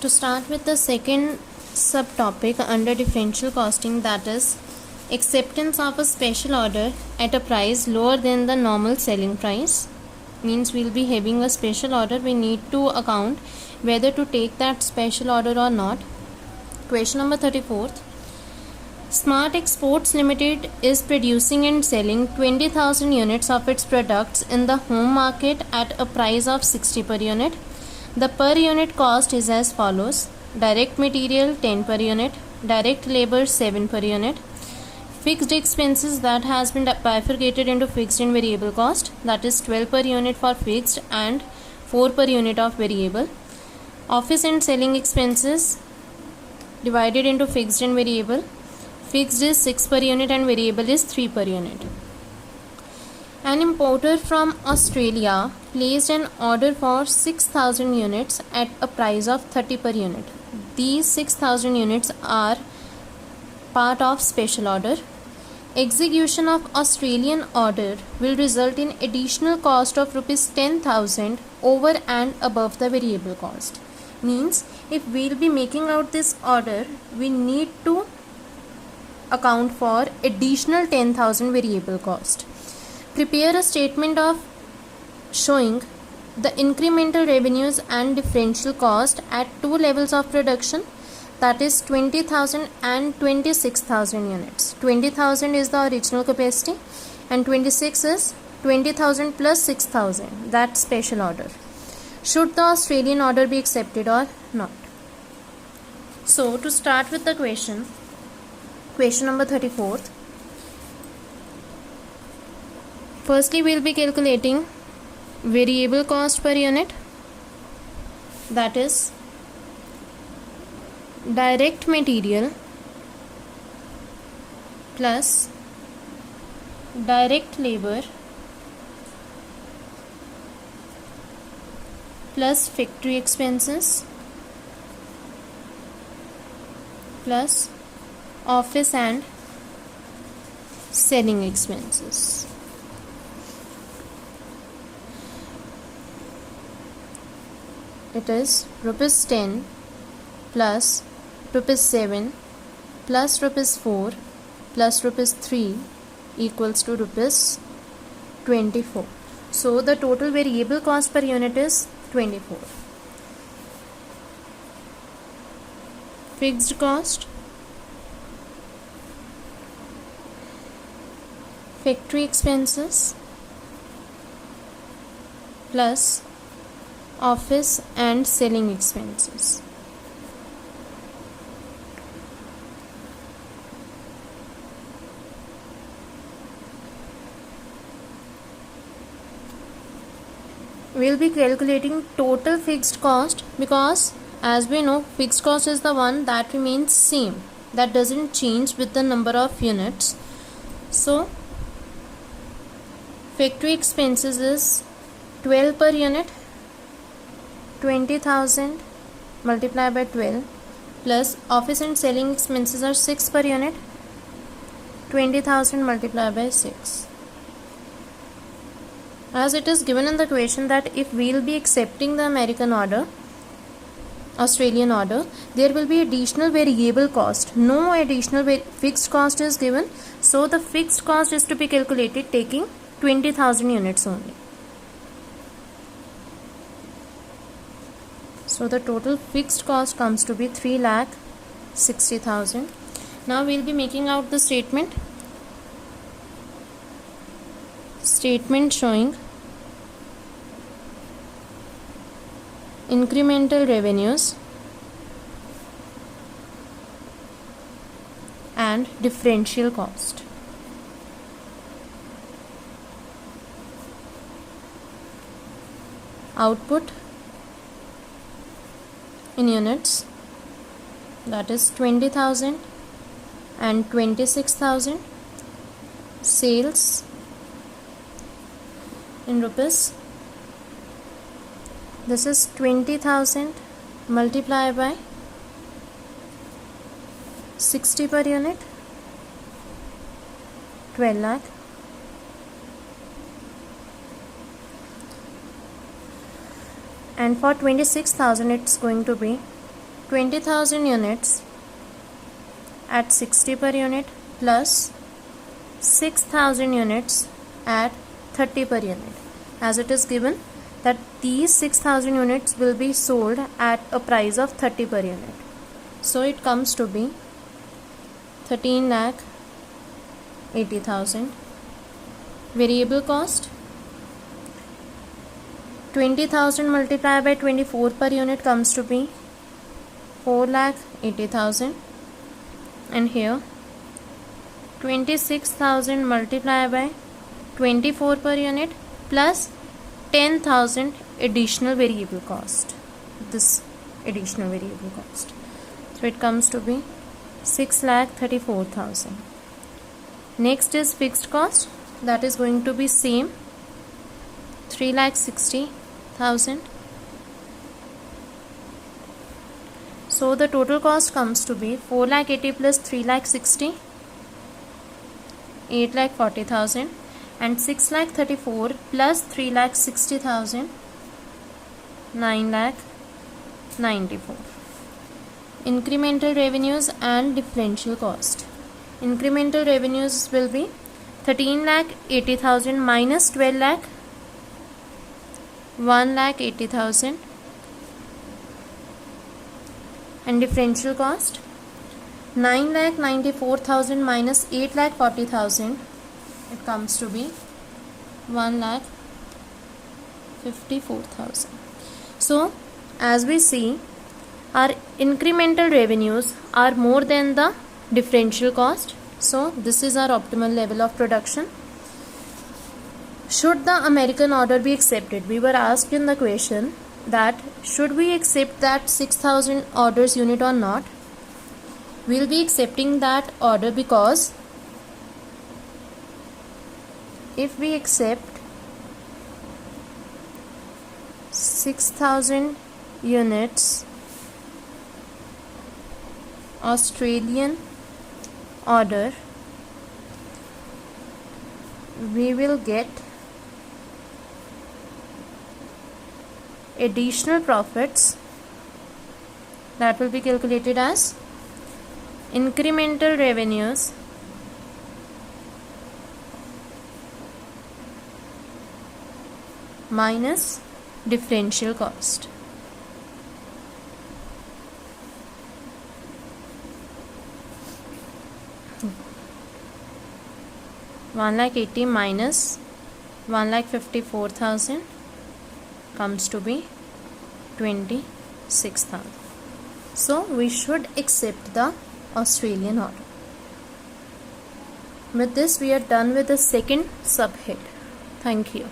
To start with the second subtopic under differential costing, that is acceptance of a special order at a price lower than the normal selling price, means we'll be having a special order, we need to account whether to take that special order or not. Question number 34. Smart Exports Limited is producing and selling 20,000 units of its products in the home market at a price of 60 per unit. The per unit cost is as follows: direct material 10 per unit, direct labor 7 per unit, fixed expenses that has been bifurcated into fixed and variable cost, that is 12 per unit for fixed and 4 per unit of variable. Office and selling expenses divided into fixed and variable. Fixed is 6 per unit and variable is 3 per unit. An importer from Australia placed an order for 6,000 units at a price of 30 per unit. These 6,000 units are part of special order. Execution of Australian order will result in additional cost of rupees 10,000 over and above the variable cost. Means if we will be making out this order, we need to account for additional 10,000 variable cost. Prepare a statement of showing the incremental revenues and differential cost at two levels of production, that is 20,000 and 26,000 units. 20,000 is the original capacity and 26 is 20,000 plus 6,000, that special order. Should the Australian order be accepted or not? So to start with the question number 34. Firstly, we will be calculating variable cost per unit, that is direct material plus direct labor plus factory expenses plus office and selling expenses. It is rupees 10 plus rupees 7 plus rupees 4 plus rupees 3 equals to rupees 24. So the total variable cost per unit is 24. Fixed cost, factory expenses plus office and selling expenses. We will be calculating total fixed cost, because as we know fixed cost is the one that remains same, that doesn't change with the number of units. So factory expenses is 12 per unit, 20,000 multiplied by 12 plus office and selling expenses are 6 per unit, 20,000 multiplied by 6. As it is given in the question that if we will be accepting the Australian order, there will be additional variable cost. No additional fixed cost is given. So the fixed cost is to be calculated taking 20,000 units only. So the total fixed cost comes to be 3,60,000. Now we will be making out the statement showing incremental revenues and differential cost. Output in units, that is 20,000 and 26,000. Sales in rupees, this is 20,000 multiplied by 60 per unit, 12 lakh. And for 26,000 it's going to be 20,000 units at 60 per unit plus 6,000 units at 30 per unit, as it is given that these 6,000 units will be sold at a price of 30 per unit. So it comes to be 13,80,000. Variable cost, 20,000 multiplied by 24 per unit comes to be 4,80,000, and here 26,000 multiplied by 24 per unit plus 10,000 additional variable cost. This additional variable cost, so it comes to be 6,34,000. Next is fixed cost, that is going to be same, 3,60,000. So the total cost comes to be 4,80,000 plus 3,60,000, 8,40,000, and 6,34,000 plus 3,60,000, 9,94,000. Incremental revenues and differential cost. Incremental revenues will be 13,80,000 minus 12,00,000, 1,80,000, and differential cost 9,94,000 minus 8,40,000, it comes to be 1,54,000. So as we see, our incremental revenues are more than the differential cost, so this is our optimal level of production. Should the American order be accepted? We were asked in the question that should we accept that 6,000 orders unit or not. We will be accepting that order because if we accept 6,000 units Australian order, we will get additional profits that will be calculated as incremental revenues minus differential cost. One lakh 80 minus 1,54,000 comes to be 26,000. So we should accept the Australian order. With this, we are done with the second subhead. Thank you.